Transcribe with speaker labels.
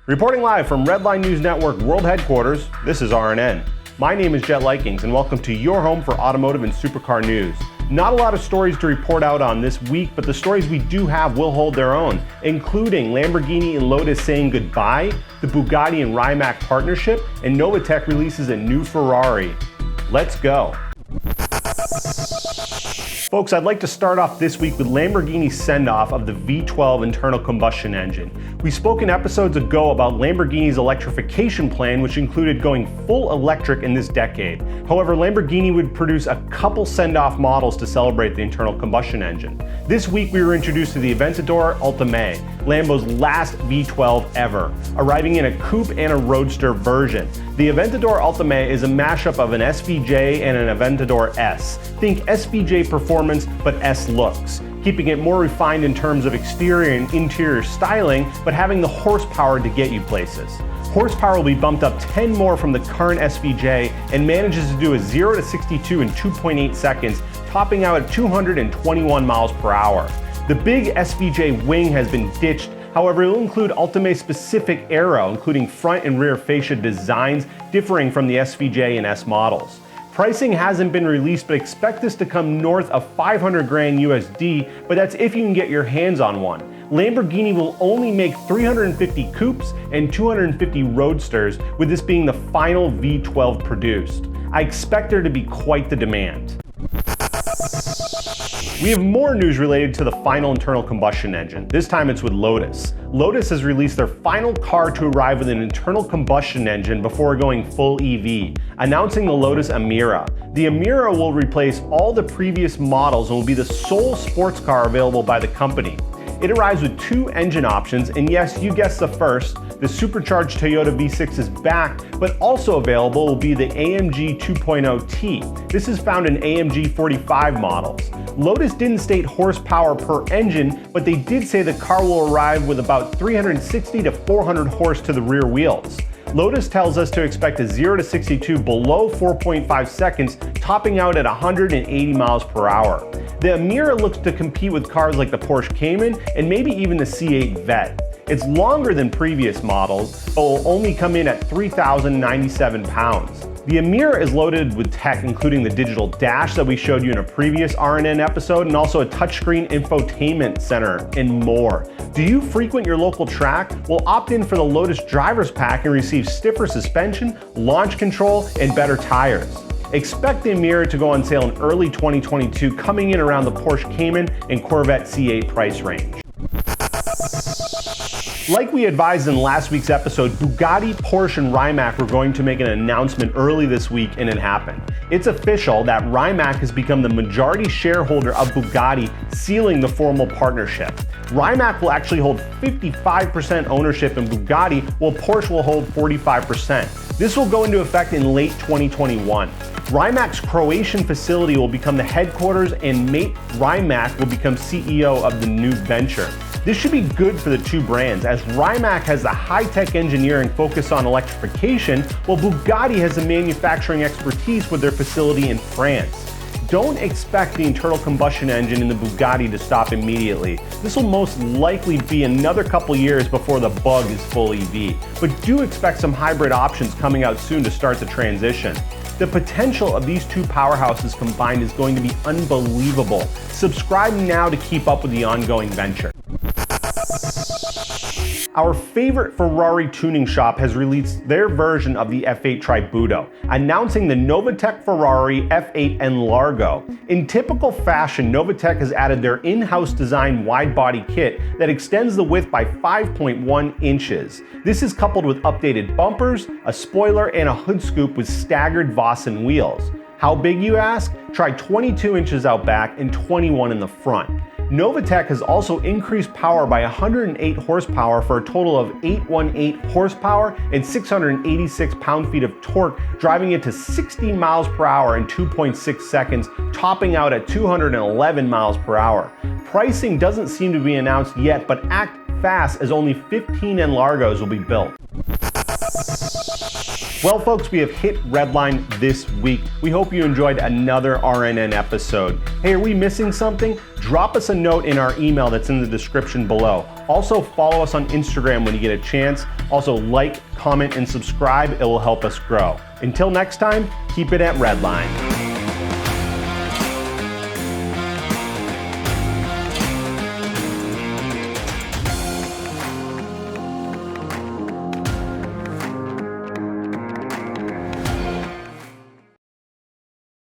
Speaker 1: Reporting live from Redline News Network World Headquarters, this is RNN. My name is Jet Likings, and welcome to your home for automotive and supercar news. Not a lot of stories to report out on this week, but the stories we do have will hold their own, including Lamborghini and Lotus saying goodbye, the Bugatti and Rimac partnership, and Novitec releases a new Ferrari. Let's go. Folks, I'd like to start off this week with Lamborghini's send-off of the V12 internal combustion engine. We spoke in episodes ago about Lamborghini's electrification plan, which included going full electric in this decade. However, Lamborghini would produce a couple send-off models to celebrate the internal combustion engine. This week we were introduced to the Aventador Ultimae, Lambo's last V12 ever, arriving in a coupe and a roadster version. The Aventador Ultimae is a mashup of an SVJ and an Aventador S. Think SVJ performance, but S looks, keeping it more refined in terms of exterior and interior styling, but having the horsepower to get you places. Horsepower will be bumped up 10 more from the current SVJ and manages to do a 0 to 62 in 2.8 seconds, topping out at 221 miles per hour. The big SVJ wing has been ditched. However, it will include Ultimae-specific aero, including front and rear fascia designs differing from the SVJ and S models. Pricing hasn't been released, but expect this to come north of 500 grand USD, but that's if you can get your hands on one. Lamborghini will only make 350 coupes and 250 roadsters, with this being the final V12 produced. I expect there to be quite the demand. We have more news related to the final internal combustion engine. This time it's with Lotus. Lotus has released their final car to arrive with an internal combustion engine before going full EV, announcing the Lotus Emira. The Emira will replace all the previous models and will be the sole sports car available by the company. It arrives with two engine options, and yes, you guessed the first, the supercharged Toyota V6 is back, but also available will be the AMG 2.0T. This is found in AMG 45 models. Lotus didn't state horsepower per engine, but they did say the car will arrive with about 360 to 400 horse to the rear wheels. Lotus tells us to expect a 0 to 62 below 4.5 seconds, topping out at 180 miles per hour. The Emira looks to compete with cars like the Porsche Cayman and maybe even the C8 Vet. It's longer than previous models, but will only come in at 3,097 pounds. The Emira is loaded with tech, including the digital dash that we showed you in a previous RNN episode, and also a touchscreen infotainment center and more. Do you frequent your local track? Well, opt in for the Lotus Driver's Pack and receive stiffer suspension, launch control, and better tires. Expect the Emira to go on sale in early 2022, coming in around the Porsche Cayman and Corvette C8 price range. Like we advised in last week's episode, Bugatti, Porsche, and Rimac were going to make an announcement early this week, and it happened. It's official that Rimac has become the majority shareholder of Bugatti, sealing the formal partnership. Rimac will actually hold 55% ownership in Bugatti, while Porsche will hold 45%. This will go into effect in late 2021. Rimac's Croatian facility will become the headquarters, and Mate Rimac will become CEO of the new venture. This should be good for the two brands, as Rimac has the high-tech engineering focus on electrification, while Bugatti has the manufacturing expertise with their facility in France. Don't expect the internal combustion engine in the Bugatti to stop immediately. This will most likely be another couple years before the Bug is full EV, but do expect some hybrid options coming out soon to start the transition. The potential of these two powerhouses combined is going to be unbelievable. Subscribe now to keep up with the ongoing venture. Our favorite Ferrari tuning shop has released their version of the F8 Tributo, announcing the Novitec Ferrari F8 and Largo. In typical fashion, Novitec has added their in-house designed wide-body kit that extends the width by 5.1 inches. This is coupled with updated bumpers, a spoiler, and a hood scoop with staggered Vossen wheels. How big, you ask? Try 22 inches out back and 21 in the front. Novitec has also increased power by 108 horsepower for a total of 818 horsepower and 686 pound-feet of torque, driving it to 60 miles per hour in 2.6 seconds, topping out at 211 miles per hour. Pricing doesn't seem to be announced yet, but act fast as only 15 Largos will be built. Well, folks, we have hit Redline this week. We hope you enjoyed another RNN episode. Hey, are we missing something? Drop us a note in our email that's in the description below. Also, follow us on Instagram when you get a chance. Also, like, comment, and subscribe. It will help us grow. Until next time, keep it at Redline.